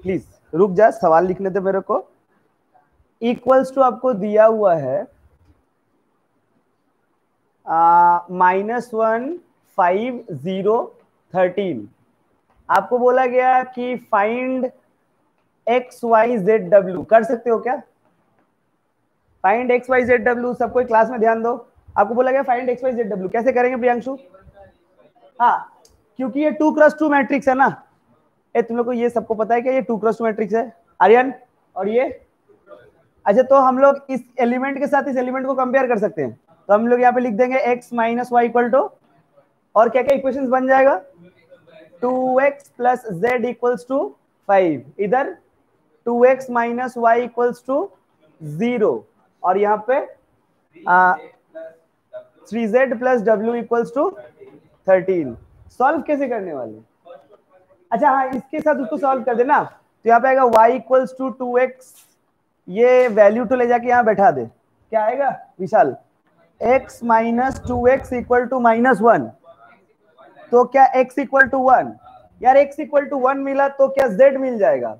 Please रुक जा, सवाल लिखने दे मेरे को। इक्वल्स टू आपको दिया हुआ है -1 5 0 13। आपको बोला गया कि find X Y Z W, कर सकते हो क्या? Find X Y Z W, सबको क्लास में ध्यान दो। आपको बोला गया find X Y Z W, कैसे करेंगे प्रियांशु? हाँ, क्योंकि ये 2x2 मैट्रिक्स है ना। तुम लोग को ये सबको पता है कि ये 2x2 मैट्रिक्स है आर्यन, और ये अच्छा, तो हम लोग इस एलिमेंट के साथ इस एलिमेंट को कंपेयर कर सकते हैं। तो हम लोग यहाँ पे लिख देंगे x minus Y equal to, और क्या क्या इक्वेशंस बन जाएगा? 2x plus Z equals to 5, इधर 2x minus Y equals to 0, और यहाँ पे 3z plus W equals to 13। Solve कैसे करने वाले? अच्छा हाँ, इसके साथ उसको सॉल्व कर देना। तो यहाँ पे आएगा y इक्वल्स टू 2x, ये वैल्यू तो ले जाके यहाँ बैठा दे। क्या आएगा Vishal? x minus 2x equal to -1। तो क्या x इक्वल टू 1? यार x इक्वल टू 1 मिला तो क्या z मिल जाएगा?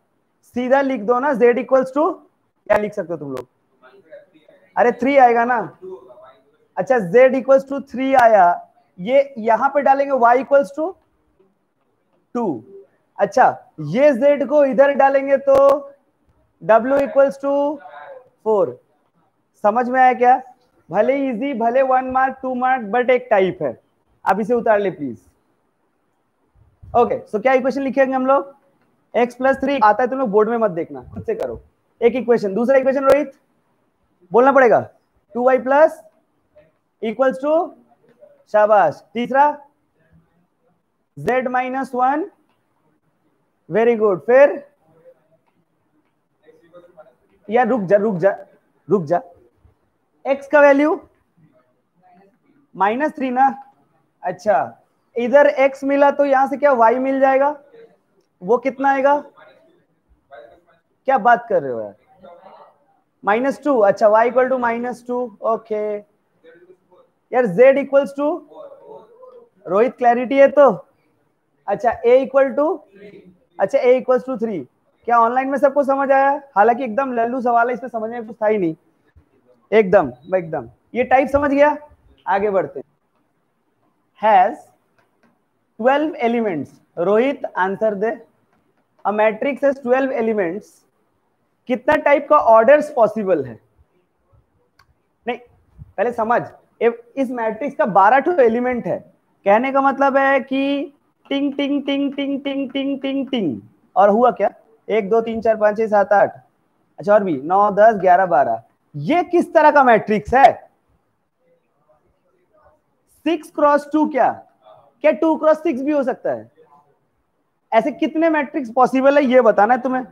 सीधा लिख दो ना, z इक्वल्स टू, क्या लिख सकते हो तुम लोग? अरे 3 आएगा ना। अच्छा, z इक्वल्स टू 3 आया, ये यहां पे डालेंगे y इक्वल्स टू 2। अच्छा, ये z को इधर डालेंगे तो w इक्वल्स टू 4। समझ में आया क्या? भले इजी, भले 1 मार्क 2 मार्क, बट एक टाइप है। आप इसे उतार ले प्लीज। ओके, सो क्या इक्वेशन लिखेंगे हम लोग? x प्लस 3 आता है, तुम लोग बोर्ड में मत देखना, खुद से करो। एक इक्वेशन, दूसरा इक्वेशन रोहित बोलना पड़ेगा, 2y प्लस इक्वल्स टू, शाबाश। तीसरा z माइनस 1, वेरी गुड। फिर यार रुक जा रुक जा रुक जा, x का वैल्यू -3 ना। अच्छा, इधर x मिला तो यहां से क्या y मिल जाएगा? वो कितना आएगा? क्या बात कर रहे हो यार? -2। अच्छा, y इक्वल टू -2, ओके। यार z equals to, Rohit clarity है तो? अच्छा, a इक्वल टू, अच्छा a इक्वल्स टू 3। क्या ऑनलाइन में सबको समझ आया? हालांकि एकदम लल्लू सवाल है, इसमें समझने में कुछ था ही नहीं, एकदम ये टाइप समझ गया। आगे बढ़ते हैं। Has 12 elements, Rohit answer they. A matrix has 12 elements, कितना टाइप का ऑर्डर्स पॉसिबल है? नहीं, पहले समझ, इस मैट्रिक्स का 12 एलिमेंट है। कहने का मतलब है कि टिंग टिंग टिंग टिंग टिंग टिंग टिंग टिंग, और हुआ क्या? 1 2 3 4 5 6 7 8, अच्छा और भी 9 10 11 12। ये किस तरह का मैट्रिक्स है? 6x2 क्या? क्या 2x6 भी हो सकता है? ऐसे कितने मैट्रिक्स पॉसिबल है ये बताना है तुम्हें।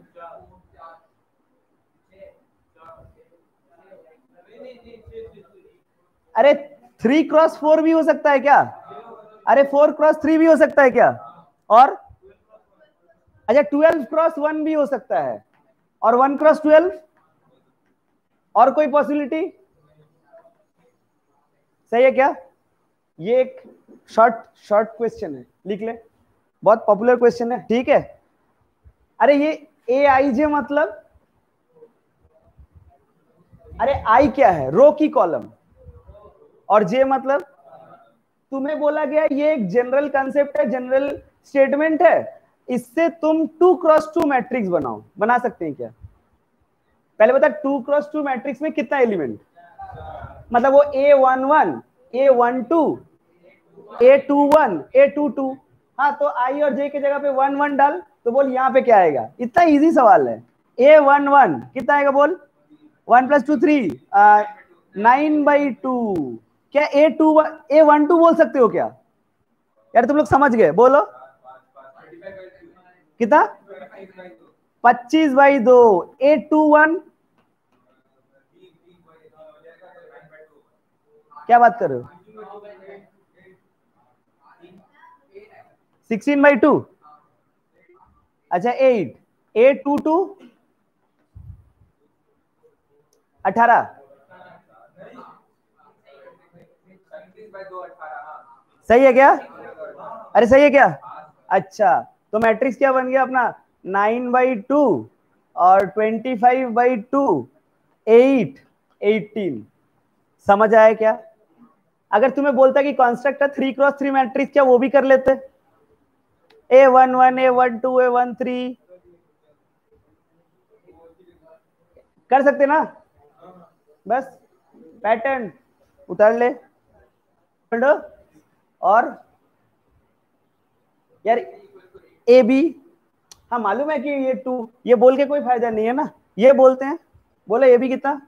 अरे 3x4 भी हो सकता है क्या? अरे 4x3 भी हो सकता है क्या? और अच्छा 12x1 भी हो सकता है, और 1x12, और कोई पॉसिबिलिटी? सही है क्या? ये एक शॉर्ट क्वेश्चन है, लिख ले, बहुत पॉपुलर क्वेश्चन है, ठीक है। अरे ये AIJ मतलब, अरे आई क्या है? रो की कॉलम, और जे मतलब, तुम्हें बोला गया ये एक जनरल कंसेप्ट है, जनरल स्टेटमेंट है, इससे तुम 2x2 मैट्रिक्स बनाओ। बना सकते हैं क्या? पहले बता, 2x2 मैट्रिक्स में कितना एलिमेंट? मतलब वो A11 A12 A21 A22, हाँ, तो आई और जे की जगह पे 1 1 डाल, तो बोल यहाँ पे क्या आएगा? इतना इजी सवाल है। A11 कितना आएगा बोल? 1 + 2 3, 9/2। क्या A12 बोल सकते हो क्या? यार तुम लोग समझ गए, बोलो कितना? 25/2। A21 क्या बात कर रहे हो? 16/2, अच्छा 8। A22 18, सही है क्या? अरे सही है क्या? अच्छा, तो मैट्रिक्स क्या बन गया अपना? 9/2 और 25/2 8 18। समझ आया क्या? अगर तुम्हें बोलता कि कंस्ट्रक्ट 3x3 मैट्रिक्स, क्या वो भी कर लेते? A11 A12 A13 कर सकते ना? बस पैटर्न उतार ले। और यार ए बी, हाँ मालूम है कि ये 2, ये बोल के कोई फायदा नहीं है ना, ये बोलते हैं। बोले ए बी कितना?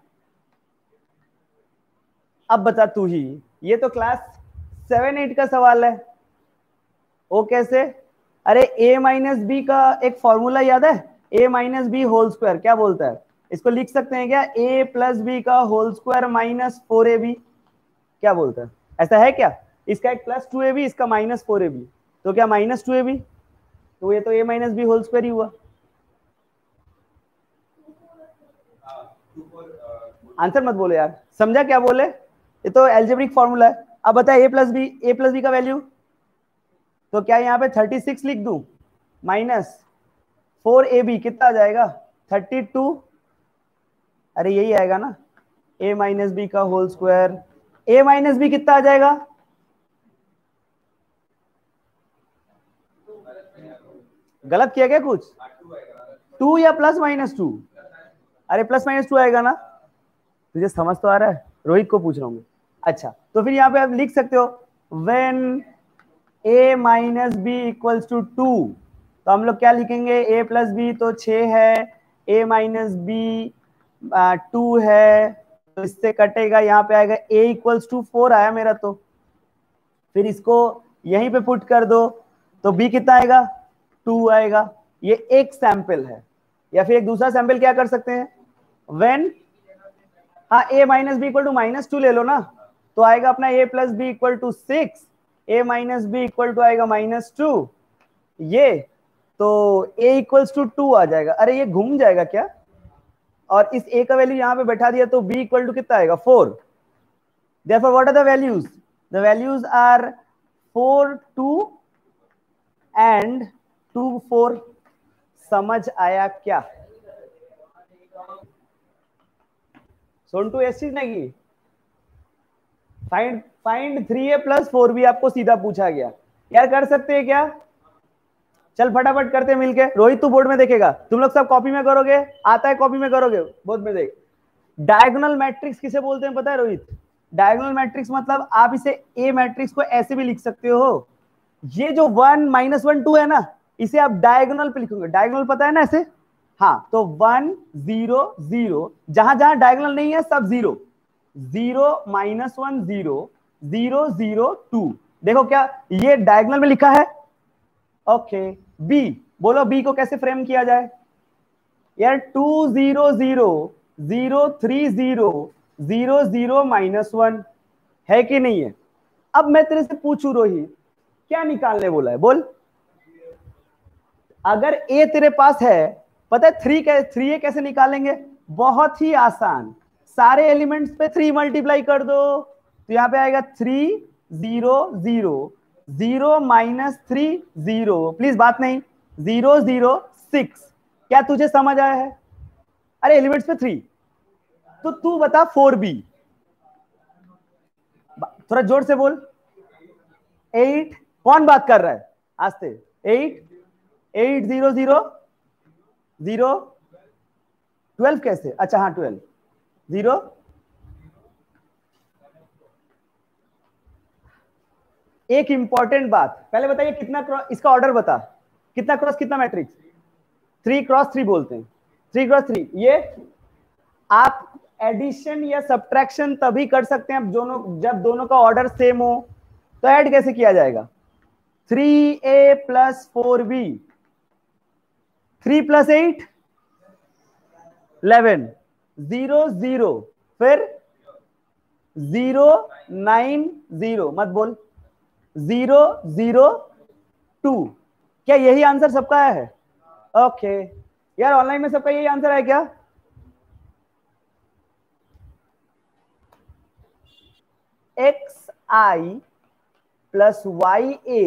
अब बता तू ही, ये तो क्लास 7-8 का सवाल है। वो कैसे? अरे a माइनस बी का एक फॉर्मूला याद है? a minus B whole square क्या बोलता है? इसको लिख सकते हैं क्या? a प्लस बी का होल स्क्वायर माइनस 4ab। क्या बोलता है? ऐसा है क्या? इसका एक प्लस 2ab, इसका माइनस 4ab, तो क्या माइनस 2ab? तो ये तो a minus B whole square ही हुआ। आंसर मत बोलो यार, समझा क्या बोले? ये तो एल्जेब्रिक फॉर्मूला है। अब बता ए प्लस बी का वैल्यू, तो क्या यहाँ पे 36 लिख दूं माइनस 4ab, कितना आ जाएगा? 32। अरे यही आएगा ना, a माइनस बी का whole square. a minus B कितना आ जाएगा? गलत किया क्या कुछ? 2 या +-2? अरे +-2 आएगा ना? तुझे समझ तो आ रहा है? रोहित को पूछ रहा हूँ। अच्छा, तो फिर यहाँ पे आप लिख सकते हो when a minus B equals to 2, तो हम लोग क्या लिखेंगे? a प्लस बी तो 6 है, a माइनस बी 2 है, तो इससे कटेगा, यहाँ पे आएगा a इक्वल्स टू 4 आया मेरा, तो फिर इसको यहीं पे पुट कर दो, तो b कितना आएगा? 2 आएगा। ये एक सैंपल है। या फिर एक दूसरा सैंपल क्या कर सकते हैं? व्हेन, हाँ a minus B equal to -2 ले लो ना, तो आएगा अपना a plus B equal to 6, a minus B equal to आएगा -2, ये तो a इक्वल्स टू 2 आ जाएगा। अरे ये घूम जाएगा क्या? और इस a का वैल्यू यहाँ पे बैठा दिया, तो b इक्वल टू कितना आएगा? 4। Therefore what are the values? The values are 4 2 and 2 4। समझ आया क्या? सोनटू ऐसी चीज नहीं। फाइंड 3a प्लस 4b आपको सीधा पूछा गया। यार कर सकते हैं क्या? चल फटाफट करते मिलके। रोहित तू बोर्ड में देखेगा, तुम लोग सब कॉपी में करोगे, आता है कॉपी में करोगे, बोर्ड में देख। डायगोनल मैट्रिक्स किसे बोलते हैं पता है रोहित? डायगोनल मैट्रिक्स मतलब आप इसे ए मैट्रिक्स को ऐसे भी लिख सकते हो, ये जो 1 -1 2 है ना, इसे आप डायगोनल पे लिखोगे। डायगोनल पता है ना ऐसे? हाँ, तो 1 0 0, जहां जहां डायगोनल नहीं है सब 0, 0 -1 0 0 0 2। देखो क्या ये डायगोनल में लिखा है? ओके। बी, बोलो बी को कैसे फ्रेम किया जाए? यार 2 0 0 0 3 0 0 0 -1 है कि नहीं है? अब मैं तेरे से पूछूं रोहित, क्या निकालने बोला है बोल? अगर ए तेरे पास है, पता है 3 कैसे निकालेंगे? बहुत ही आसान, सारे एलिमेंट्स पे 3 मल्टीप्लाई कर दो, तो यहां पे आएगा 3 0 0 0 -3 0, प्लीज बात नहीं, 0 0 6। क्या तुझे समझ आया है? अरे एलिमेंट्स पे 3, तो तू बता 4b, थोड़ा जोर से बोल। 8, कौन बात कर रहा है? आस्ते। 8 8 0 0 0 12 कैसे? अच्छा हाँ 12 0। एक इंपॉर्टेंट बात, पहले बताइए कितना क्रॉस, इसका ऑर्डर बता, कितना क्रॉस कितना मैट्रिक्स? 3x3 बोलते हैं, 3x3। ये आप एडिशन या सब्ट्रैक्शन तभी कर सकते हैं दोनों, जब दोनों का ऑर्डर सेम हो। तो ऐड कैसे किया जाएगा? 3a प्लस 4b, 3 + 8 11, 0 0, फिर 0 9 0, मत बोल, 0 0 2। क्या यही आंसर सबका है? ओके। यार ऑनलाइन में सबका यही आंसर है क्या? xi plus y a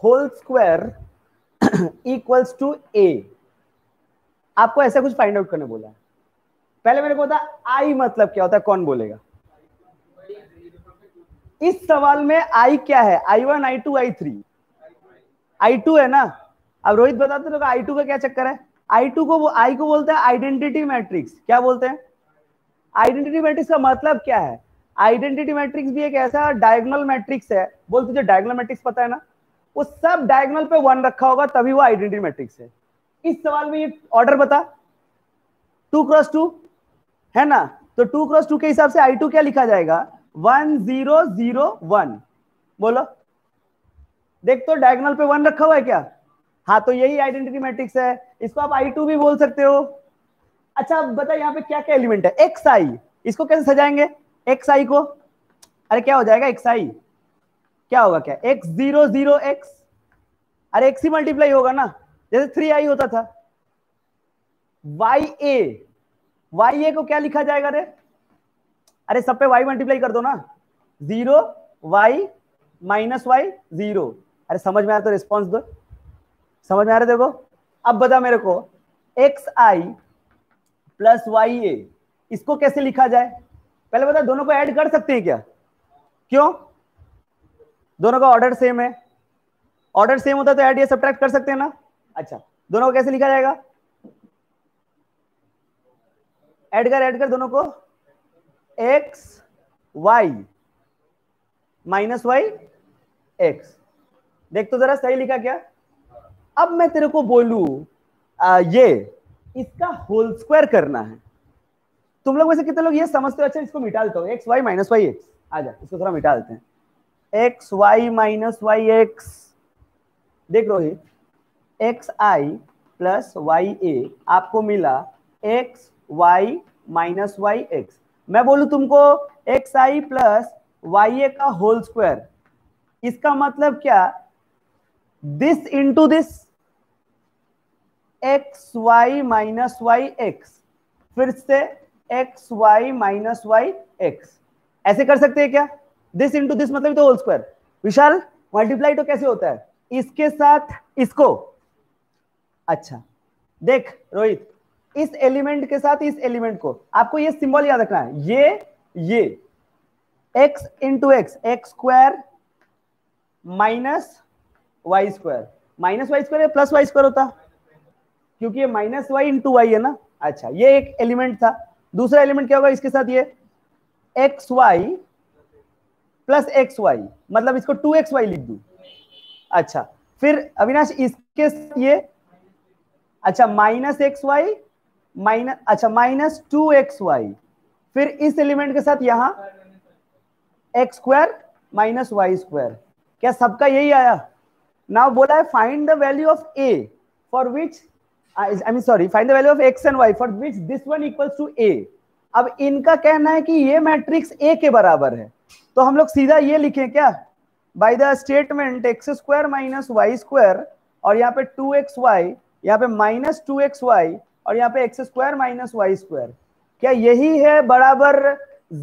whole square equals to a. आपको ऐसा कुछ फाइंड आउट करने बोला है। पहले मेरे को बता आई मतलब क्या होता है, कौन बोलेगा? इस सवाल में आई क्या है? I1 I2 I3 I2 है ना। अब रोहित बताते तो I2 का क्या चक्कर है? I2 को आई को बोलते हैं आइडेंटिटी मैट्रिक्स। क्या बोलते हैं? आइडेंटिटी मैट्रिक्स का मतलब क्या है? आइडेंटिटी मैट्रिक्स भी एक ऐसा डायगोनल मैट्रिक्स है। बोल, तुझे डायगोनल मैट्रिक्स पता है ना? वो सब डायगोनल पे 1 रखा होगा तभी वो आइडेंटिटी मैट्रिक्स है। इस सवाल में ये ऑर्डर बता, 2x2 है ना, तो 2x2 के हिसाब से I2 क्या लिखा जाएगा? 1 0 0 1। बोलो, देख तो डायगोनल पे 1 रखा हुआ है क्या? हाँ, तो यही आइडेंटिटी मैट्रिक्स है। इसको आप I2 भी बोल सकते हो। अच्छा, अब बता यहाँ पे क्या क्या एलिमेंट है? एक्स आई, इसको कैसे सजाएंगे? एक्स आई को, अरे क्या हो जाएगा एक्स आई? क्या होगा? क्या एक्स 0 0 एक्स? अरे एक्स ही मल्टीप्लाई होगा ना, जैसे 3i होता था। वाई ए को क्या लिखा जाएगा रे? अरे सब पे y मल्टीप्लाई कर दो ना, 0 y माइनस वाई 0। अरे समझ में आया तो रिस्पॉन्स दो। समझ में आ रहा है? देखो अब बता मेरे को, एक्स आई प्लस वाई ए, इसको कैसे लिखा जाए? पहले बता, दोनों को ऐड कर सकते हैं क्या? क्यों? दोनों का ऑर्डर सेम है। ऑर्डर सेम होता तो ऐड या सब्ट्रैक्ट कर सकते हैं ना। अच्छा, दोनों को कैसे लिखा जाएगा? ऐड कर दोनों को, X Y minus Y x. देख तो जरा सही लिखा क्या? अब मैं तेरे को बोलू ये इसका होल स्क्वायर करना है। तुम लोग में से कितने लोग ये समझते हो? अच्छा, इसको मिटा देता हूं, x Y minus Y x. आ जा, इसको थोड़ा मिटा देते हैं। X Y minus Y x. देख Rohit, x i plus y a आपको मिला x Y minus Y x. मैं बोलू तुमको x i plus y a का होल स्क्वायर, इसका मतलब क्या? This into this, x Y minus Y x, फिर से x Y minus Y x. ऐसे कर सकते हैं क्या? दिस इंटू दिस मतलब तो होल स्क्वायर। विशाल, मल्टीप्लाई तो कैसे होता है? इसके साथ इसको। अच्छा देख रोहित, इस एलिमेंट के साथ इस एलिमेंट को, आपको ये सिंबल याद रखना है। ये X into X, X square minus Y square. Minus Y square plus Y square होता, क्योंकि ये माइनस वाई इंटू वाई है ना। अच्छा, ये एक एलिमेंट था। दूसरा एलिमेंट क्या होगा इसके साथ? ये X Y plus X Y, मतलब इसको 2xy लिख दूं। अच्छा, फिर अविनाश इसके साथ ये, अच्छा माइनस एक्स वाई माइनस, अच्छा माइनस 2xy, फिर इस एलिमेंट के साथ यहां x square minus Y square. क्या सबका यही आया? नाउ बोला है find the value of a for which, I mean sorry, find the value of x and y for which this one equals to a. अब इनका कहना है कि ये मैट्रिक्स ए के बराबर है, तो हम लोग सीधा ये लिखें क्या? By the statement X square minus Y square, और यहाँ पे 2xy, यहाँ पे माइनस 2xy, और यहाँ पे X square minus Y square. क्या यही है बराबर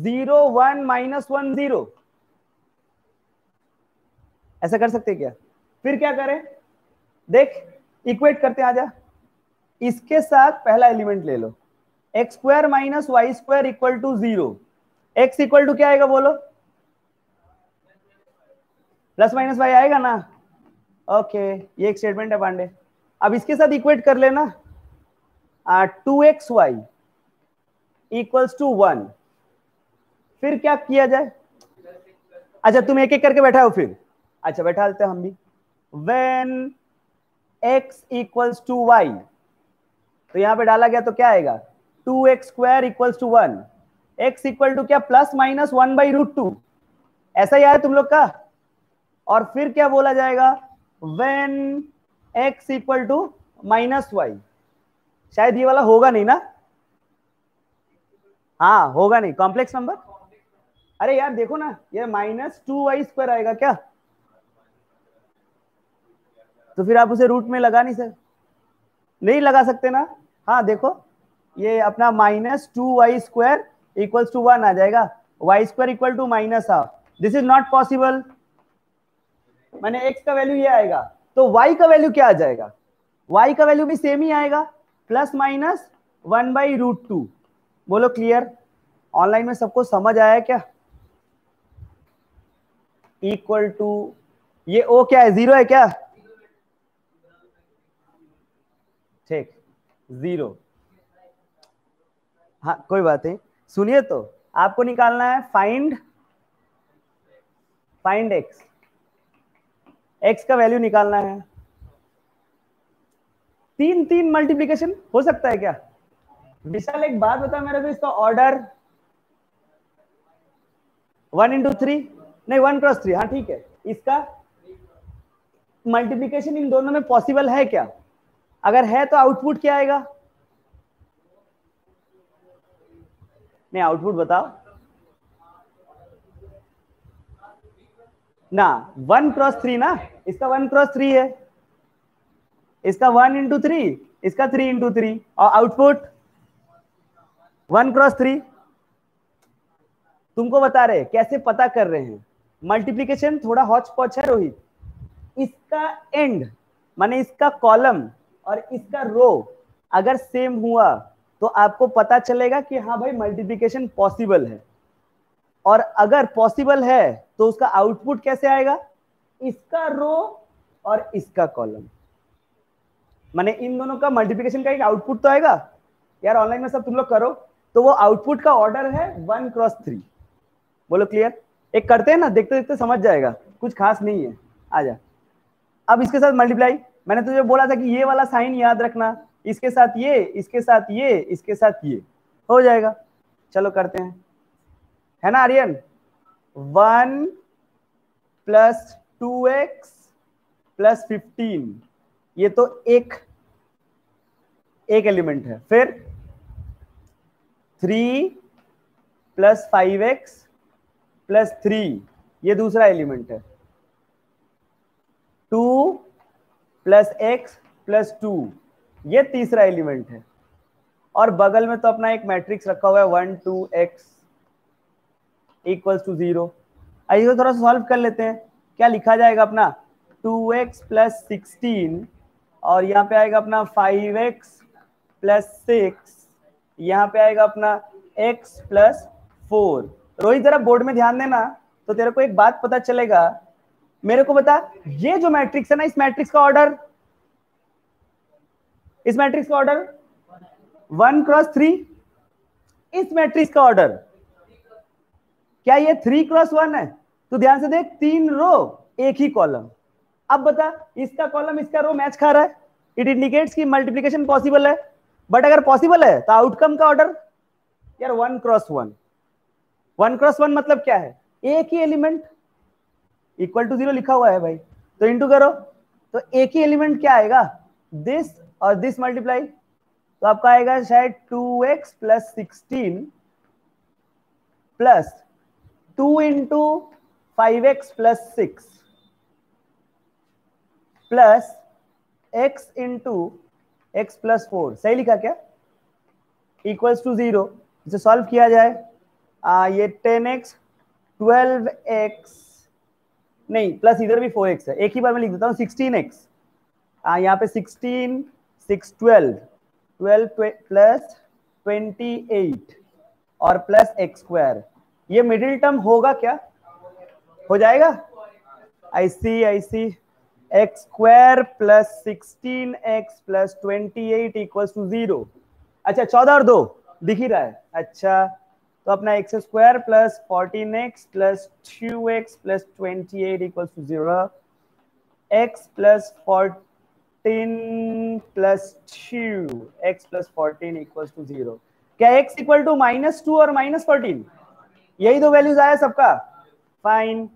0 1 माइनस 1 0? ऐसा कर सकते हैं क्या? फिर क्या करें? देख, इक्वेट करते हैं, आजा। इसके साथ पहला एलिमेंट ले लो, x square minus Y square equal to 0। X equal to क्या आएगा बोलो? प्लस माइनस वाई आएगा ना। ओके, ये एक स्टेटमेंट है पांडे। अब इसके साथ इक्वेट कर लेना, 2xy इक्वल्स टू 1। फिर क्या किया जाए? अच्छा, तुम एक एक करके बैठा हो फिर। अच्छा, बैठा लेते हैं हम भी। When x equals to y, तो यहां पे डाला गया तो क्या आएगा? 2x square equals to 1। x equal to क्या? Plus minus 1/√2। ऐसा ही आया तुम लोग का। और फिर क्या बोला जाएगा? When x equal to minus Y. शायद ये वाला होगा नहीं ना। हाँ, होगा नहीं, कॉम्प्लेक्स नंबर। अरे यार देखो ना, ये माइनस 2y स्क्वायर आएगा क्या? तो फिर आप उसे रूट में लगा नहीं लगा सकते ना। हाँ देखो, ये अपना minus 2y square equals to 1 आ जाएगा। Y square equal to minus half, this is not possible. मैंने x का वैल्यू ये आएगा, तो y का वैल्यू क्या आ जाएगा, y का वैल्यू भी सेम ही आएगा, +-1/√2। बोलो क्लियर, ऑनलाइन में सबको समझ आया क्या? इक्वल टू ये ओ क्या है, 0 है क्या? ठीक, 0। हाँ कोई बात नहीं, सुनिए तो आपको निकालना है फाइंड एक्स का वैल्यू निकालना है। 3 मल्टीप्लीकेशन हो सकता है क्या? विशाल एक बात बता मेरे को, इसका ऑर्डर 1×3 नहीं 1×3, हाँ ठीक है, इसका मल्टीप्लीकेशन इन दोनों में पॉसिबल है क्या? अगर है तो आउटपुट क्या आएगा? नहीं आउटपुट बताओ ना, 1×3 ना, इसका 1×3 है, इसका 1×3, इसका 3×3, और आउटपुट 1×3। तुमको बता रहे कैसे पता कर रहे हैं, मल्टीप्लीकेशन थोड़ा हॉच पॉच है रोहित। इसका एंड माने इसका कॉलम और इसका रो अगर सेम हुआ तो आपको पता चलेगा कि हाँ भाई मल्टीप्लीकेशन पॉसिबल है, और अगर पॉसिबल है तो उसका आउटपुट कैसे आएगा, इसका रो और इसका कॉलम, माने इन दोनों का मल्टीप्लीकेशन का एक आउटपुट तो आएगा। यार ऑनलाइन में सब तुम लोग करो, तो वो आउटपुट का ऑर्डर है 1×3। बोलो क्लियर, एक करते हैं ना, देखते देखते समझ जाएगा, कुछ खास नहीं है। आजा, अब इसके साथ मल्टीप्लाई, मैंने तुझे बोला था कि ये वाला साइन याद रखना, इसके साथ ये, इसके साथ ये, इसके साथ ये, हो जाएगा। चलो करते हैं, है ना आर्यन? 1 + 2x + 15, ये तो एक एलिमेंट है। फिर 3 + 5x + 3, ये दूसरा एलिमेंट है। 2 + x + 2, ये तीसरा एलिमेंट है। और बगल में तो अपना एक मैट्रिक्स रखा हुआ है 1 2x = 0। आइए थोड़ा सा सॉल्व कर लेते हैं, क्या लिखा जाएगा अपना 2x + 16, और यहाँ पे आएगा अपना 5x + 6, यहाँ पे आएगा अपना x + 4। रोहित जरा बोर्ड में ध्यान देना तो तेरे को एक बात पता चलेगा। मेरे को बता, ये जो मैट्रिक्स है ना, इस मैट्रिक्स का ऑर्डर 1×3, इस मैट्रिक्स का ऑर्डर क्या ये 3×1 है? तो ध्यान से देख, 3 रो एक ही कॉलम। अब बता, इसका कॉलम इसका रो मैच खा रहा है, इट इंडिकेट्स कि मल्टीप्लिकेशन पॉसिबल है। बट अगर पॉसिबल है तो आउटकम का ऑर्डर यार 1×1। 1×1 मतलब क्या है, एक ही एलिमेंट, = 0 लिखा हुआ है भाई, तो इंटू करो, तो एक ही एलिमेंट क्या आएगा, दिस और दिस मल्टीप्लाई, तो आपका आएगा शायद 2x + 16 + 2 × 5x + 6 plus x × x + 4, सही लिखा क्या, = 0। इसे सॉल्व किया जाए, ये 10x 12x नहीं, प्लस इधर भी 4x है, एक ही बार में लिख देता हूँ 16x, यहाँ पे 16 6 12 + 28 और +x², ये मिडिल टर्म होगा क्या, हो जाएगा। आई सी x² + 16x + 28 = 0। अच्छा 14 और 2 दिख ही रहा है। अच्छा तो अपना x² + 14x + 2x + 28 = 0, x + 14 + 2 x + 14 = 0। क्या x = -2 और -14, यही दो वैल्यूज आया सबका, फाइन।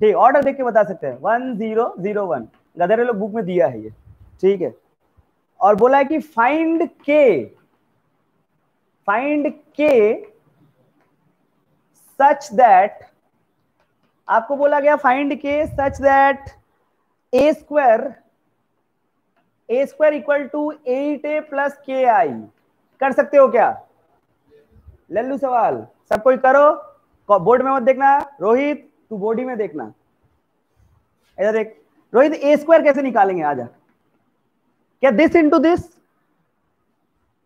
ठीक, ऑर्डर देख के बता सकते हैं 1 0 0 1, गधेरे लोग बुक में दिया है ये, ठीक है। और बोला है कि फाइंड k सच दैट, आपको बोला गया find k such that a² = 8a + ki, कर सकते हो क्या? लल्लू सवाल, सब कोई करो, बोर्ड में मत देखना, रोहित तू बॉडी में देखना। इधर देख, रोहित ए स्क्वायर कैसे निकालेंगे, आजा। क्या दिस इंटू दिस,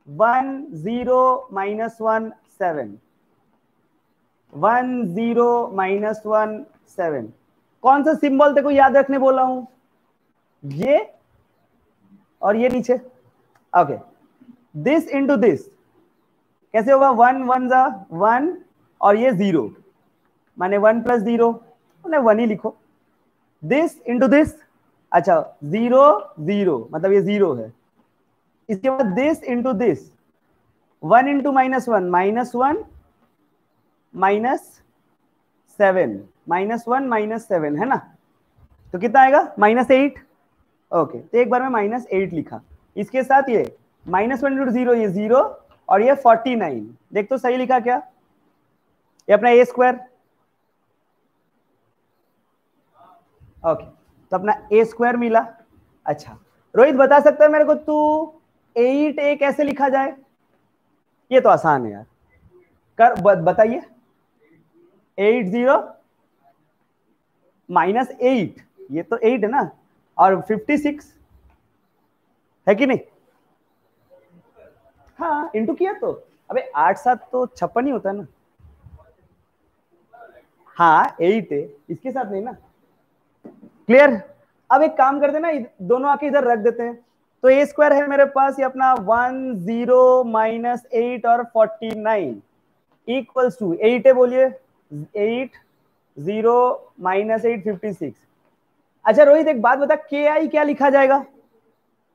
1 0 -1 7, 1 0 -1 7। कौन सा सिंबल देखो याद रखने बोला हूं, ये और ये नीचे। ओके, दिस इंटू दिस कैसे होगा, 1 1 जा 1 और ये 0, माने 1 + 0 मतलब 1 ही लिखो। दिस इंटू दिस, अच्छा 0 0 मतलब ये 0 है। इसके बाद दिस इंटू दिस, 1 इंटू -1 -1 -7, -1 -7 है ना, तो कितना आएगा -8। ओके, तो एक बार में -8 लिखा। इसके साथ ये -1 इंटू 0, ये 0 और ये 49। देख तो सही लिखा क्या, ये अपना ए स्क्वायर। ओके, तो अपना ए स्क्वायर मिला। अच्छा रोहित बता सकता है मेरे को तू 8a कैसे लिखा जाए, ये तो आसान है यार, कर बताइए। 8 0 -8, ये तो 8 है ना, और 56 है कि नहीं, हाँ इंटू किया तो, अबे 8 7 तो 56 ही होता है ना, हाँ 8 है, इसके साथ नहीं ना। क्लियर, अब एक काम करते हैं ना, दोनों आके इधर रख देते हैं। तो ए स्क्वायर है मेरे पास, ये अपना 1 0 -8 और 49 इक्वल्स टू 8 है, बोलिए 8 0 -8 56। अच्छा रोहित एक बात बता, के आई क्या लिखा जाएगा,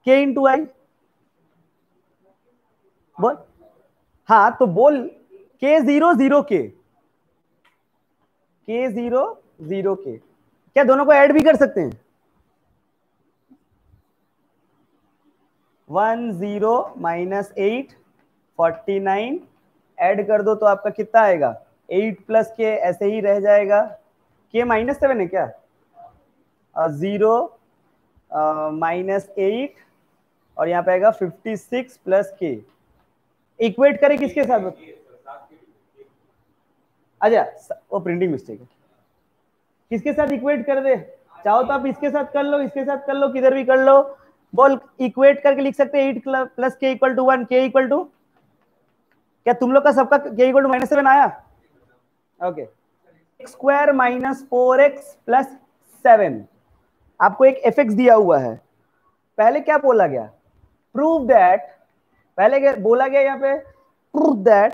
के इंटू आई, बोल। हाँ तो बोल, के 0 0 के 0 0 के, क्या दोनों को ऐड भी कर सकते हैं, 1 0 -8 49 ऐड कर दो तो आपका कितना आएगा, 8 + के ऐसे ही रह जाएगा, के -7 है क्या, 0 -8 और यहाँ पे आएगा 56 + के। इक्वेट करें किसके साथ, अच्छा वो प्रिंटिंग मिस्टेक है, किसके साथ इक्वेट कर दे, चाहो तो आप इसके साथ कर लो, इसके साथ कर लो, किधर भी कर लो, बोल। इक्वेट करके लिख सकते हैं 8 + के = 1, के इक्वल टू, क्या तुम लोग का सबका के इक्वल टू -7 आया, ओके। x² - 4x + 7, आपको एक fx दिया हुआ है, पहले क्या बोला गया, प्रूव दैट, पहले बोला गया यहाँ पे prove that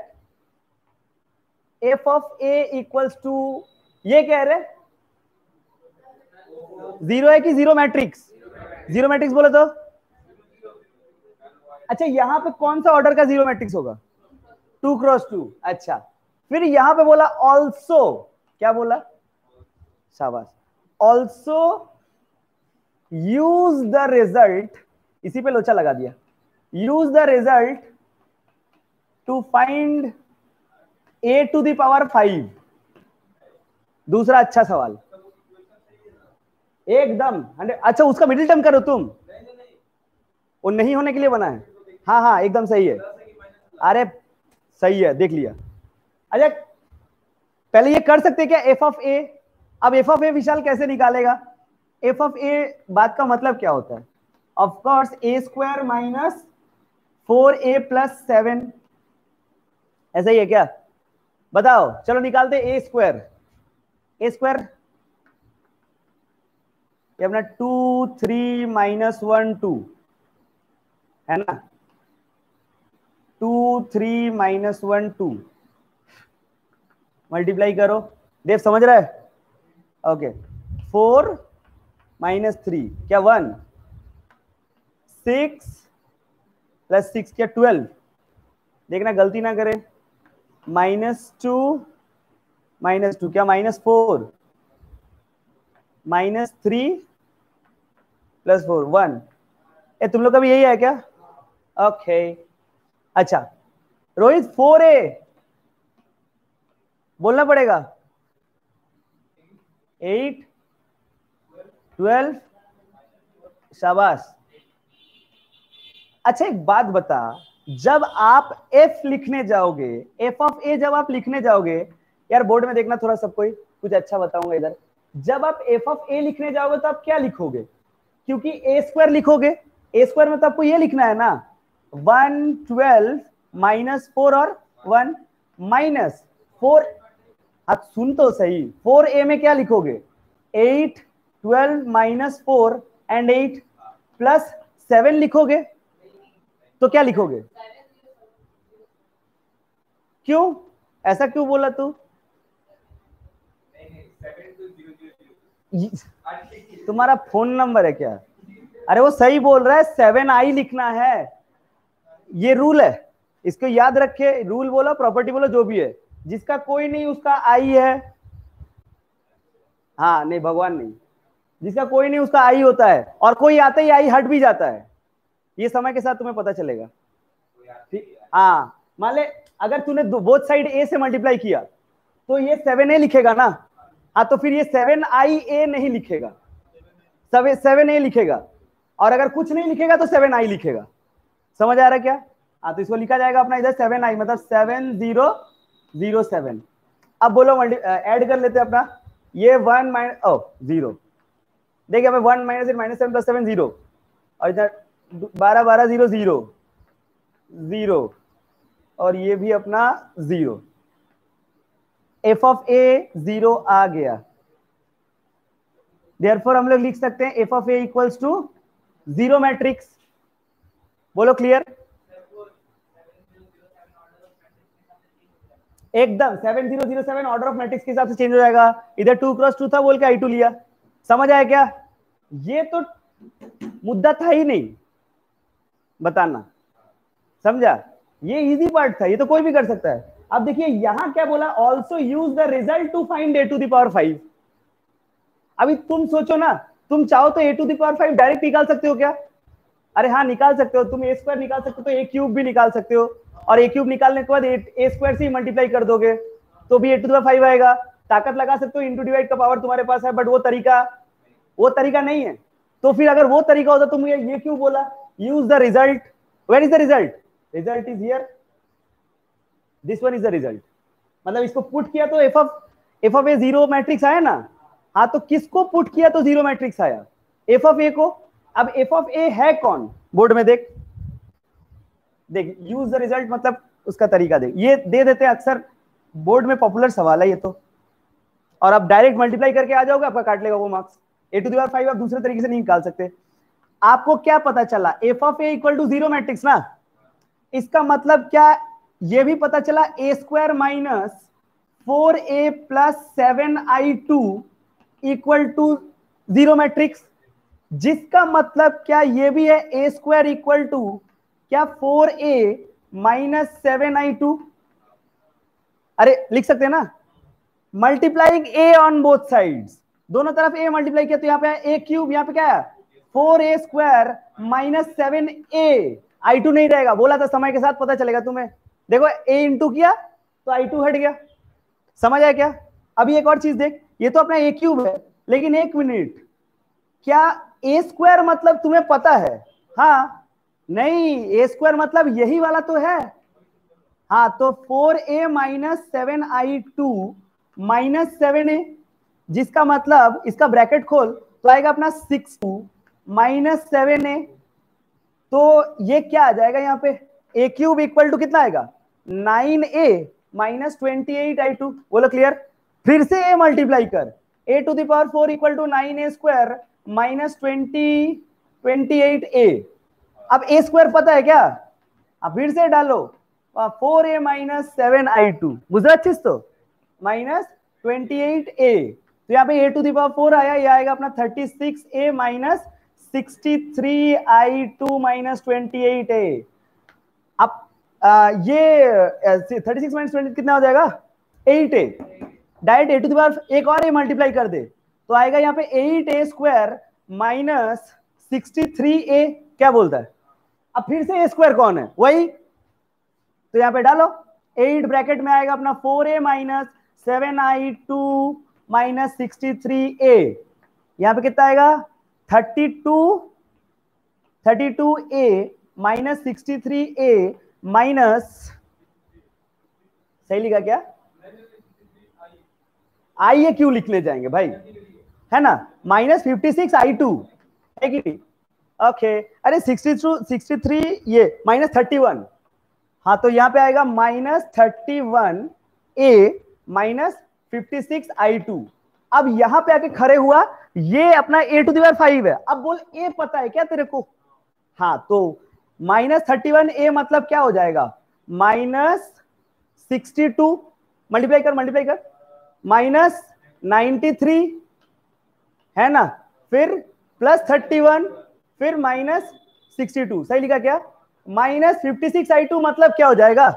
f of a equals to, ये क्या है रे, 0 है कि 0 मैट्रिक्स, 0 मैट्रिक्स बोले तो, अच्छा यहाँ पे कौन सा ऑर्डर का 0 मैट्रिक्स होगा, 2 × 2, अच्छा। फिर यहां पे बोला ऑल्सो, क्या बोला, शाबाश, ऑल्सो यूज द रिजल्ट, इसी पे लोचा लगा दिया, use the result to find a⁵। दूसरा अच्छा सवाल, एकदम 100। अच्छा उसका मिडिल टर्म करो तुम, वो नहीं होने के लिए बना है, हाँ हाँ एकदम सही है, अरे सही है, देख लिया। अच्छा पहले ये कर सकते हैं क्या, f ऑफ a, अब f ऑफ a विशाल कैसे निकालेगा, f ऑफ a बात का मतलब क्या होता है, ऑफ कोर्स a² - 4a + 7, ऐसा ही है क्या, बताओ, चलो निकालते a², a² ये अपना 2 3 -1 2 है ना, 2 3 -1 2 मल्टीप्लाई करो, देव समझ रहा है, ओके। 4 -3 क्या 1, 6 + 6 क्या 12, देखना गलती ना करे, -2 -2 क्या -4, -3 + 4 1, ए तुम लोग का भी यही है क्या, ओके। अच्छा रोहित 4a बोलना पड़ेगा, 8 12, शाबाश। अच्छा एक बात बता, जब आप f लिखने जाओगे, f ऑफ a जब आप लिखने जाओगे, यार बोर्ड में देखना थोड़ा सब कोई, कुछ अच्छा बताऊंगा इधर, जब आप एफ ऑफ ए लिखने जाओगे तो आप क्या लिखोगे, क्योंकि ए स्क्वायर लिखोगे, ए स्क्वायर में तो आपको ये लिखना है ना 112 माइनस 4 और 1 माइनस 4। आप सुन तो सही, 4a में क्या लिखोगे 8 12 माइनस 4 एंड 8 प्लस 7 लिखोगे, तो क्या लिखोगे, क्यों ऐसा क्यों बोला तू, तुम्हारा फोन नंबर है क्या, अरे वो सही बोल रहा है 7i लिखना है, ये रूल है, इसको याद रखे, रूल बोलो प्रॉपर्टी बोलो जो भी है, जिसका कोई नहीं उसका आई है, हाँ नहीं भगवान नहीं, जिसका कोई नहीं उसका आई होता है, और कोई आता ही आई हट भी जाता है, ये समय के साथ तुम्हें पता चलेगा। ठीक, हाँ मान ले अगर तूने बोथ साइड ए से मल्टीप्लाई किया तो ये 7a लिखेगा ना, हाँ तो फिर ये 7ia नहीं लिखेगा, 7a लिखेगा, और अगर कुछ नहीं लिखेगा तो 7i लिखेगा, समझ आ रहा है क्या, हाँ तो इसको लिखा जाएगा अपना इधर 7i मतलब 7007। अब बोलो ऐड कर लेते हैं अपना, ये 1 माइनस 0, देखिए हमें 1 माइनस 8 माइनस 7 प्लस 7 0, और इधर 12 12 0 0 0, और ये भी अपना 0, एफ ऑफ ए 0 आ गया, देयरफॉर हम लोग लिख सकते हैं F of A equals to 0 matrix, बोलो क्लियर, एकदम 7007 ऑर्डर ऑफ मैट्रिक्स के हिसाब से चेंज हो जाएगा, इधर 2 क्रॉस 2 था बोल के I2 लिया, समझ आया क्या, ये तो मुद्दा था ही नहीं बताना, समझा, ये इजी पार्ट था, ये तो कोई भी कर सकता है। अब देखिए यहां क्या बोला, also use the result to find a to the power 5। अभी तुम सोचो ना, तुम चाहो तो a to the power 5 direct निकाल सकते हो क्या, अरे हाँ निकाल सकते हो, तुम a स्क्वायर निकाल सकते हो तो a क्यूब भी निकाल सकते हो, और a क्यूब निकालने के बाद a स्क्वायर से मल्टीप्लाई कर दोगे तो भी a टू द पावर 5 आएगा, ताकत लगा सकते हो, इंटू डिवाइड का पावर तुम्हारे पास है, बट वो तरीका नहीं है, तो फिर अगर वो तरीका होता तुम ये क्यों बोला, use the result, where is the result, result is here, this one is the result, मतलब इसको पुट किया तो एफ ऑफ ए 0 मैट्रिक्स आया ना, हाँ तो किसको पुट किया तो 0 मैट्रिक्स आया, एफ ऑफ ए को। अब एफ ऑफ ए है कौन, बोर्ड में देख यूज द रिजल्ट मतलब उसका तरीका देख, ये दे देते हैं अक्सर, बोर्ड में पॉपुलर सवाल है ये तो, और आप डायरेक्ट मल्टीप्लाई करके आ जाओगे आपका काट लेगा वो marks, A to the power 5 आप दूसरे तरीके से नहीं निकाल सकते। आपको क्या पता चला, f of a equal to 0 matrix ना, इसका मतलब क्या, ये भी पता चला a square minus 4a plus 7i2 equal to 0 matrix, जिसका मतलब क्या ये भी है ए स्क्वायर इक्वल टू क्या 4a माइनस 7i2, अरे लिख सकते हैं ना, multiplying a on both sides, दोनों तरफ a मल्टीप्लाई किया तो यहाँ पे a क्यूब, यहाँ पे क्या है 4a square minus 7a, i2 नहीं रहेगा, बोला था समय के साथ पता चलेगा तुम्हें, देखो a इंटू किया तो i2 हट गया, समझ आया क्या। अभी एक और चीज देख, ये तो अपना a क्यूब है, लेकिन एक मिनट, क्या a स्क्वायर मतलब तुम्हें पता है, हाँ नहीं, a स्क्वायर मतलब यही वाला तो है, हाँ तो 4a minus 7i2 minus 7a, जिसका मतलब इसका ब्रैकेट खोल तो आएगा अपना 6 माइनस 7a, तो ये क्या आ जाएगा यहाँ पे, a क्यूब इक्वल टू कितना आएगा 9a माइनस 28i2, बोलो क्लियर, फिर से a मल्टीप्लाई कर, a to the power 4 equal to 9a square minus 28a, अब a स्क्वायर पता है क्या, अब फिर से डालो 4a माइनस 7i2, बुझा अच्छे तो माइनस 28a, तो यहाँ पे a टू द पावर 4 आया, ये आएगा अपना 36a minus 63i2 minus 28a। अब ये 36 माइनस 20 कितना हो जाएगा 8a, direct a to the power एक और a मल्टीप्लाई कर दे तो आएगा यहाँ पे 8a स्क्वायर माइनस 63a, क्या बोलता है, अब फिर से a स्क्वायर कौन है वही, तो यहाँ पे डालो 8 ब्रैकेट में आएगा अपना 4a minus 7i2 minus 63a, यहाँ पे कितना आएगा 32a माइनस 63a माइनस, सही लिखा क्या, आइए क्यों लिखने जाएंगे भाई, है ना, -56i2 है कि नहीं? ओके, अरे 63 ये -31, हाँ तो यहाँ पे आएगा -31a -56i2। अब यहाँ पे आके खड़े हुआ, ये अपना a⁵ है। अब बोल a पता है क्या तेरे को? हाँ तो -31a मतलब क्या हो जाएगा, -62, मल्टीप्लाई कर -93 है ना, फिर +31, फिर -62, सही लिखा क्या? -56i2 मतलब क्या हो जाएगा,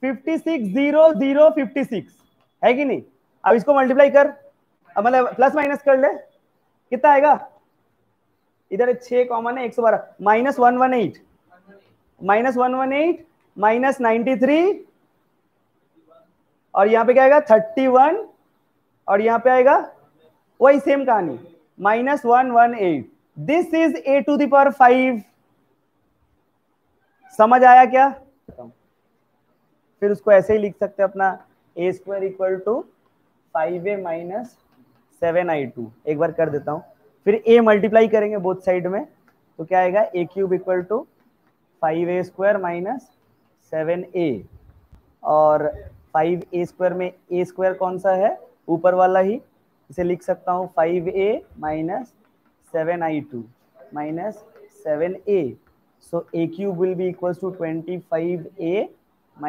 560056 है कि नहीं? अब इसको मल्टीप्लाई कर, अब मतलब प्लस माइनस कर ले, कितना आएगा? इधर 6 कॉमन है, 112, -118 -93 और यहाँ पे क्या आएगा 31 और यहाँ पे आएगा वही सेम कहानी -118। दिस इज a⁵ समझ आया क्या? फिर उसको ऐसे ही लिख सकते हैं अपना a² = 5a - 7i2। एक बार कर देता हूँ, फिर a मल्टीप्लाई करेंगे बोथ साइड में, तो क्या आएगा a³ = 5a² - 7a, और 5a² में a² कौन सा है, ऊपर वाला ही, इसे लिख सकता हूँ 5a - 7i2 - 7a, so a³ will be equals to 25a -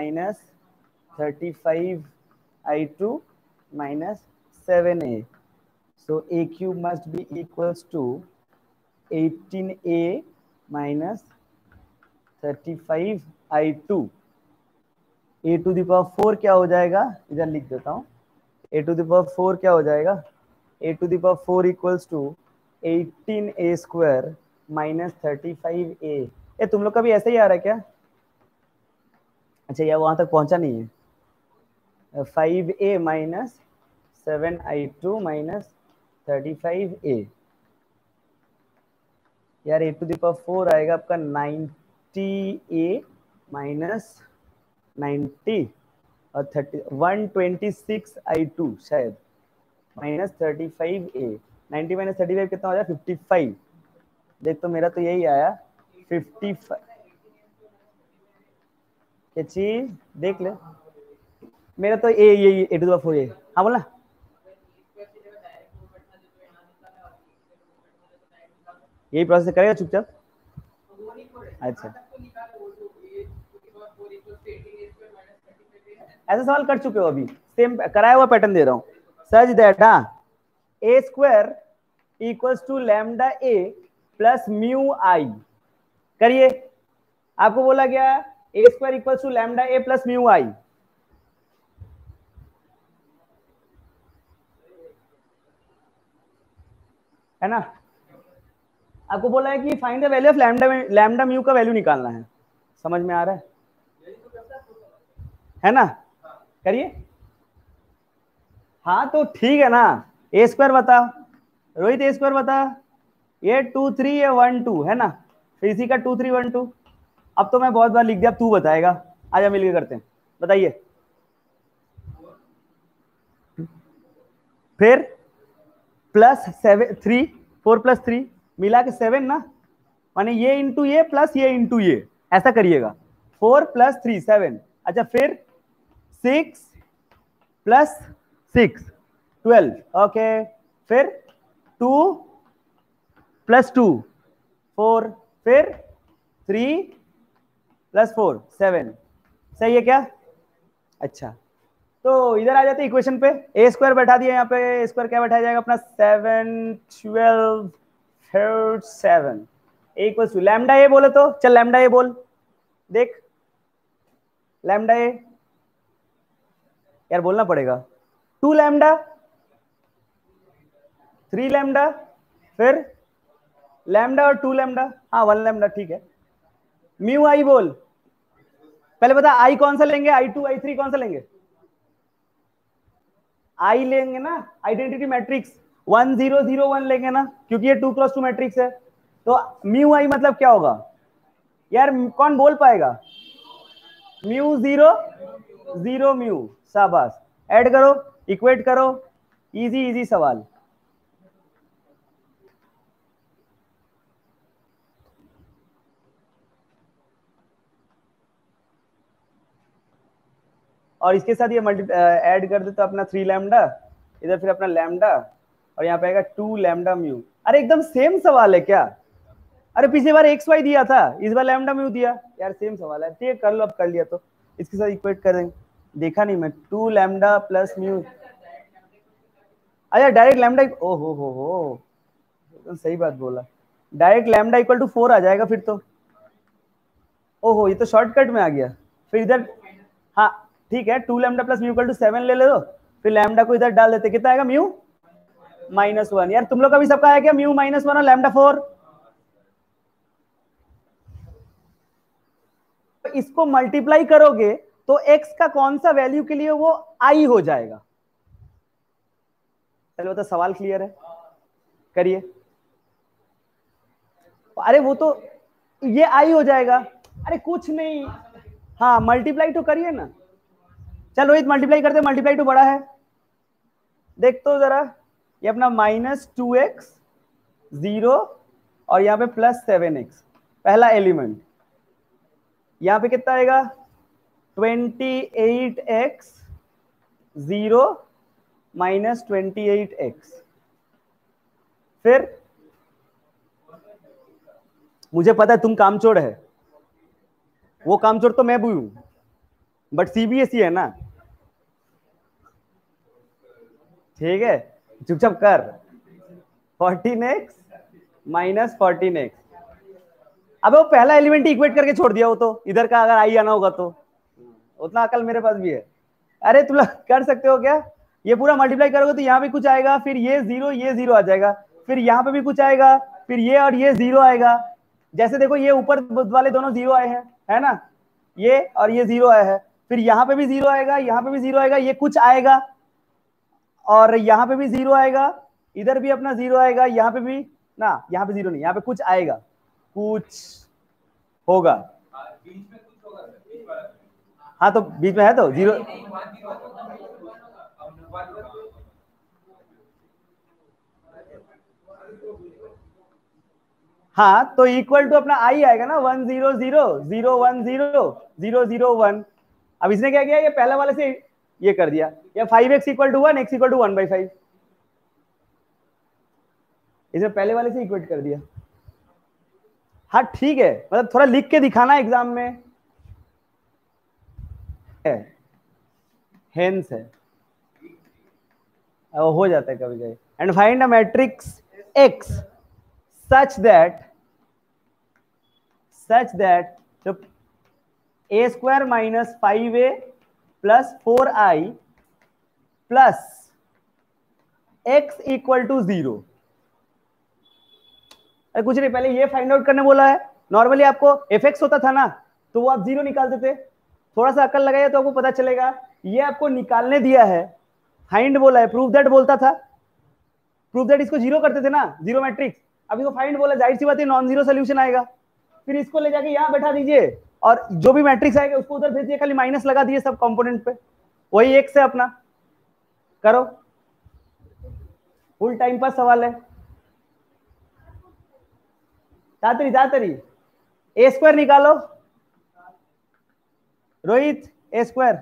35i2 - 7a, so a³ must be equals to 18a - 35i2। a⁴ क्या हो जाएगा, इधर लिख देता हूँ, a⁴ क्या हो जाएगा, a⁴ equals to 18a² - 35a। ये तुम लोग का भी ऐसे ही आ रहा है क्या? अच्छा यार वहां तक पहुंचा नहीं है। 5a - 7i2 - 35a, यार a⁴ आएगा आपका 90a - 90 और 126i2 शायद -35a। 90 - 35 कितना हो जाए 55। देख तो मेरा तो यही आया 55। क्या चीज देख ले, मेरा तो यही a⁴ ये। हाँ बोला, यही प्रोसेस करेगा चुपचाप। अच्छा ऐसा सवाल कर चुके हो अभी, सेम कराया हुआ पैटर्न दे रहा हूँ। सच दैट हाँ a² equals to λa plus μi, करिए। आपको बोला गया a² equals to λa plus μi, है ना? आपको बोला है कि find the value of lambda mu का वैल्यू निकालना है। समझ में आ रहा है ना? करिए। हाँ तो ठीक है ना, a² बता रोहित, a² बता, ये 2 3 ये 1 2 है ना, फिर इसी का 2 3 1 2। अब तो मैं बहुत बार लिख दिया, अब तू बताएगा, आजा मिलके करते हैं, बताइए। फिर +7 3 4 + 3 मिला के 7 ना, माने ये इंटू ये प्लस ये इंटू ये, ऐसा करिएगा। 4 + 3 7। अच्छा फिर 6 + 6 12, ओके। फिर 2 + 2 4, फिर 3 + 4 7, सही है क्या? अच्छा तो इधर आ जाते इक्वेशन पे, a² बैठा दिया यहाँ पे, a² क्या बैठाया जाएगा अपना 7 12 7 इक्वल्स टू λa बोले तो चल λa बोल, देख λa यार बोलना पड़ेगा, 2 λ 3 λ फिर λ और 2 λ, हाँ 1 λ, ठीक है। म्यू आई बोल, पहले बता आई कौन सा लेंगे, I2 I3 कौन सा लेंगे? आई लेंगे ना, आइडेंटिटी मैट्रिक्स 1 0 0 1 लेंगे ना, क्योंकि ये 2 × 2 मैट्रिक्स है। तो म्यू आई मतलब क्या होगा यार, कौन बोल पाएगा? म्यू 0 0 म्यू, शाबाश। ऐड करो, इक्वेट करो, इजी इजी सवाल। और इसके साथ ये ऐड कर दे तो अपना 3 लैम्डा, इधर फिर अपना लैम्डा, और यहाँ पे आएगा 2 लैम्डा म्यू। अरे एकदम सेम सवाल है क्या? अरे पिछली बार एक्स वाई दिया था, इस बार लैम्डा म्यू दिया यार, सेम सवाल है। ठीक, कर लो, अब कर लिया तो इसके साथ इक्वेट कर देंगे। देखा नहीं मैं, 2 लैम्डा प्लस म्यू। अच्छा डायरेक्ट लैम्डा, ओ हो, तो सही बात बोला, डायरेक्ट लैम्डा इक्वल टू 4 आ जाएगा फिर तो। ओहो, ये तो शॉर्टकट में आ गया फिर इधर। हाँ ठीक है, 2 lambda plus mu equal to 7 ले लो, फिर लैम्डा को इधर डाल देते, कितना आएगा? म्यू -1। यार तुम लोग का भी सबका आया क्या? म्यू -1 और लैम्डा 4। इसको मल्टीप्लाई करोगे तो x का कौन सा वैल्यू के लिए वो i हो जाएगा। चलो तो सवाल क्लियर है, करिए। अरे वो तो ये i हो जाएगा, अरे कुछ नहीं। हाँ मल्टीप्लाई तो करिए ना। चलो रोहित मल्टीप्लाई करते, मल्टीप्लाई तो बड़ा है, देख तो जरा, ये अपना -2x 0 और यहाँ पे +7x, पहला एलिमेंट। यहाँ पे कितना आएगा? 28x 0 -28x। फिर मुझे पता है तुम कामचोर है, वो कामचोर तो मैं भी हूं, बट सीबीएसई है ना। ठीक है, चुपचाप कर। 14x -14x। अब वो पहला एलिमेंट ही इक्वेट करके छोड़ दिया, वो तो इधर का अगर आई आना होगा तो, उतना अकल मेरे पास भी है। अरे तुम लोग कर सकते हो क्या? ये पूरा मल्टीप्लाई करोगे तो यहाँ भी कुछ आएगा, फिर ये 0 आ जाएगा, फिर यहाँ पे भी कुछ आएगा, फिर ये और ये 0 आएगा। जैसे देखो ये ऊपर वाले दोनों 0 आए हैं, है ना, ये और ये 0 आया है, फिर यहाँ पे भी 0 आएगा, यहाँ पे भी 0 आएगा, ये कुछ आएगा, और यहाँ पे भी 0 आएगा, इधर भी अपना 0 आएगा, यहाँ पे भी ना, यहाँ पे 0 नहीं, यहाँ पे कुछ आएगा, कुछ होगा। हाँ तो बीच में है तो 0। हाँ तो इक्वल टू अपना आई आएगा ना, 1 0 0 0 1 0 0 0 1। अब इसने क्या किया, ये पहला वाले से ये कर दिया, या 5x equal to 1, x equal to 1/5, इसने पहले वाले से इक्वेट कर दिया। हाँ ठीक है, मतलब थोड़ा लिख के दिखाना एग्जाम में है, हेंस है, हो जाता है कभी कभी। And find a matrix x such that the a square minus 5a plus 4i plus x equal to 0। अरे कुछ नहीं, पहले ये फाइंड आउट करने बोला है। नॉर्मली आपको fx होता था ना, तो वो आप 0 निकालते थे, थोड़ा सा अकल लगाइए तो आपको पता चलेगा। ये आपको निकालने दिया है, फाइंड बोला है, प्रूव दैट बोलता था, प्रूव दैट इसको 0 करते थे ना, 0 मैट्रिक्स। अब इसको फाइंड बोला, जाहिर सी बात है नॉन जीरो सोल्यूशन आएगा। फिर इसको ले जाके यहाँ बैठा दीजिए और जो भी मैट्रिक्स आएगा उसको उधर भेज दिए, खाली माइनस लगा दिए सब कंपोनेंट पे, वही एक से अपना करो। फुल टाइम पास सवाल है। तातरी ए स्क्वायर निकालो रोहित, ए स्क्वायर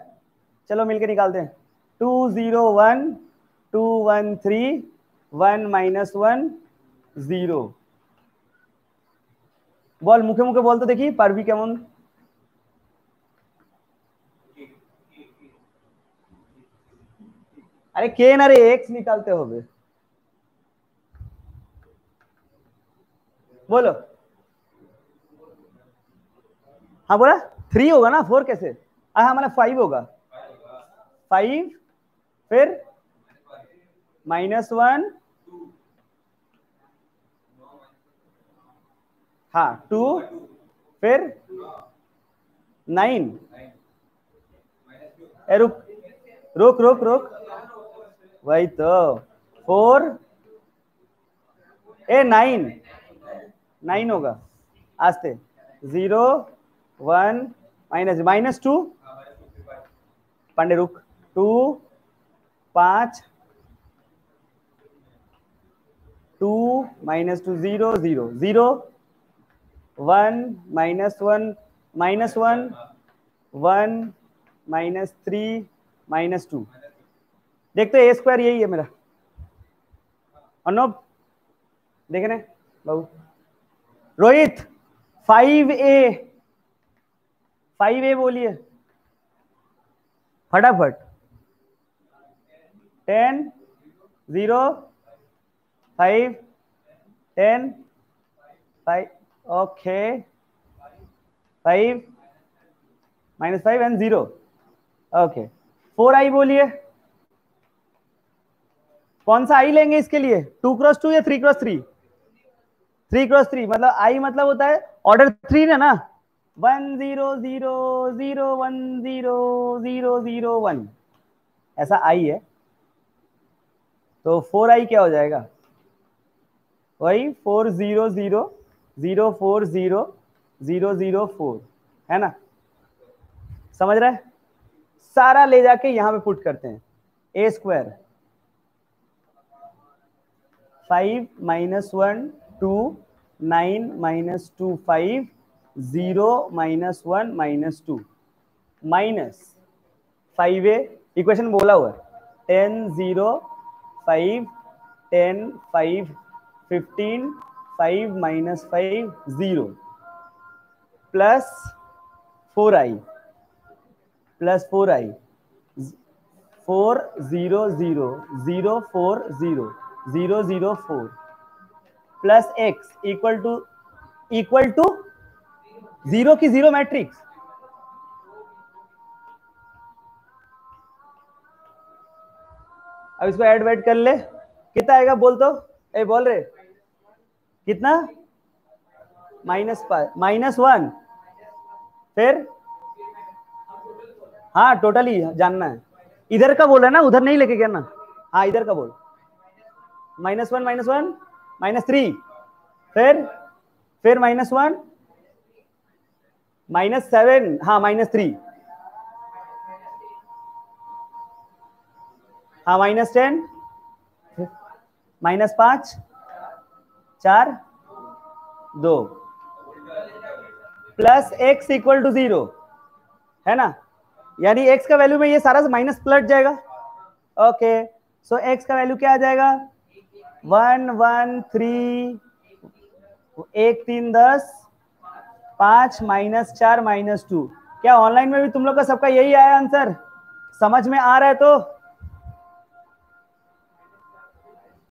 चलो मिलके निकालते हैं। 2 0 1 2 1 3 1 -1 0। বল মুখে মুখে বল তো দেখি পারবি কেমন। अरे के ना रे, एक्स निकालते होगे, बोलो। हाँ बोला 3 होगा ना, 4 कैसे? हाँ मतलब 5 होगा, 5 फिर -1, हाँ 2 फिर 9। रुक रुक रुक रुक, वही तो 4 9 होगा, आस्ते 0 1 -2 पांडे रुक 2 5 2 -2 0 0 0 1 -1 -1 1 -3 -2। देखते ए स्क्वायर यही है मेरा, अनुप देख रहे बाबू। रोहित 5a बोलिए फटाफट। 10 0 5 10 5 ओके 5 -5 एंड 0 ओके। 4i बोलिए, कौन सा आई लेंगे इसके लिए, 2x2 या 3x3? 3x3 मतलब आई मतलब होता है ऑर्डर 3 है ना, 1 0 0 0 1 0 0 0 1 ऐसा आई है। तो 4i क्या हो जाएगा, वही 4 0 0 0 4 0 0 0 4 है ना, समझ रहे हैं? सारा ले जाके यहां पे पुट करते हैं। ए स्क्वायर 5 -1 2 9 -2 5 0 -1 -2 माइनस 5a इक्वेशन बोला हुआ है 10 0 5 10 5 15 5 -5 0 plus 4i 4 0 0 0 4 0 0 0 4 plus x equal to 0 की 0 मैट्रिक्स। अब इसको ऐड वैड कर ले, कितना आएगा बोल तो, ए बोल रहे कितना, -1 फिर हाँ टोटली जानना है, इधर का बोल रहा है ना, उधर नहीं लेके गया ना, हाँ इधर का बोल, -1 -3 फिर -1 -7 हाँ -3 हाँ -10 -5 4 2 प्लस x इक्वल टू 0 है ना, यानी x का वैल्यू में ये सारा माइनस पलट जाएगा। ओके सो x का वैल्यू क्या आ जाएगा 1 1 3 1 3 10 5 -4 -2। क्या ऑनलाइन में भी तुम लोग का सबका यही आया आंसर, समझ में आ रहा है तो